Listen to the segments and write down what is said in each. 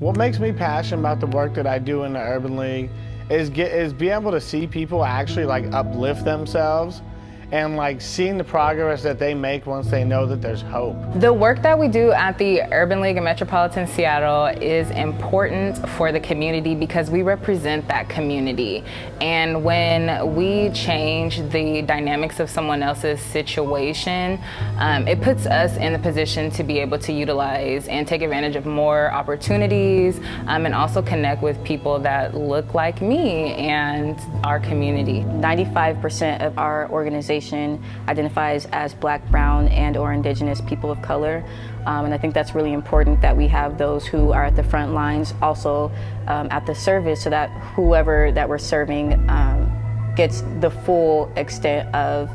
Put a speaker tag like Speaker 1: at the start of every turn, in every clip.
Speaker 1: What makes me passionate about the work that I do in the Urban League is be able to see people actually like uplift themselves and like seeing the progress that they make once they know that there's hope.
Speaker 2: The work that we do at the Urban League in Metropolitan Seattle is important for the community because we represent that community. And when we change the dynamics of someone else's situation, it puts us in the position to be able to utilize and take advantage of more opportunities and also connect with people that look like me and our community.
Speaker 3: 95% of our organization identifies as Black, Brown, and or Indigenous people of color. And I think that's really important that we have those who are at the front lines also at the service so that whoever that we're serving gets the full extent of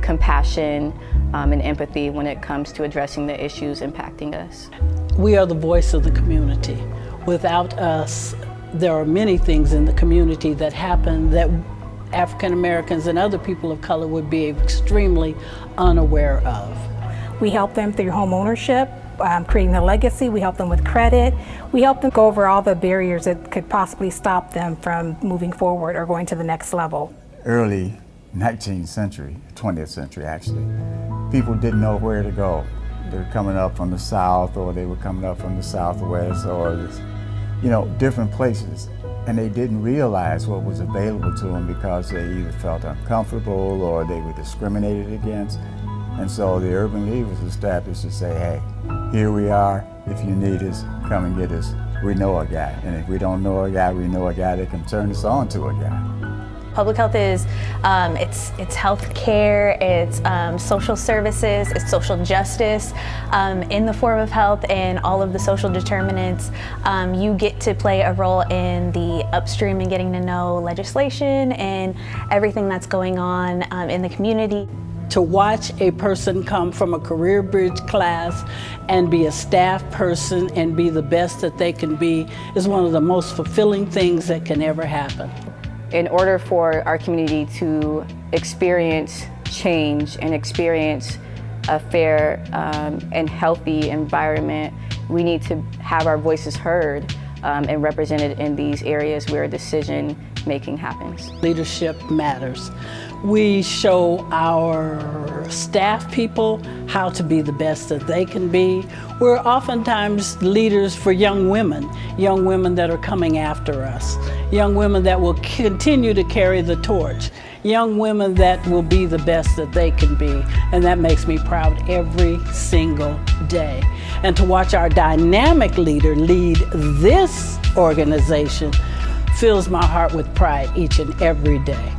Speaker 3: compassion and empathy when it comes to addressing the issues impacting us.
Speaker 4: We are the voice of the community. Without us, there are many things in the community that happen that African Americans and other people of color would be extremely unaware of.
Speaker 5: We help them through home ownership, creating a legacy. We help them with credit. We help them go over all the barriers that could possibly stop them from moving forward or going to the next level.
Speaker 6: Early 19th century, 20th century actually, people didn't know where to go. They were coming up from the South, or they were coming up from the Southwest, or different places. And they didn't realize what was available to them because they either felt uncomfortable or they were discriminated against. And so the Urban League was established to say, hey, here we are. If you need us, come and get us. We know a guy. And if we don't know a guy, we know a guy that can turn us on to a guy.
Speaker 7: Public health is, it's health care, it's social services, it's social justice in the form of health and all of the social determinants. You get to play a role in the upstream and getting to know legislation and everything that's going on in the community.
Speaker 4: To watch a person come from a career bridge class and be a staff person and be the best that they can be is one of the most fulfilling things that can ever happen.
Speaker 3: In order for our community to experience change and experience a fair and healthy environment, we need to have our voices heard and represented in these areas where decision making happens.
Speaker 4: Leadership matters. We show our staff people how to be the best that they can be. We're oftentimes leaders for young women that are coming after us, young women that will continue to carry the torch, young women that will be the best that they can be. And that makes me proud every single day. And to watch our dynamic leader lead this organization fills my heart with pride each and every day.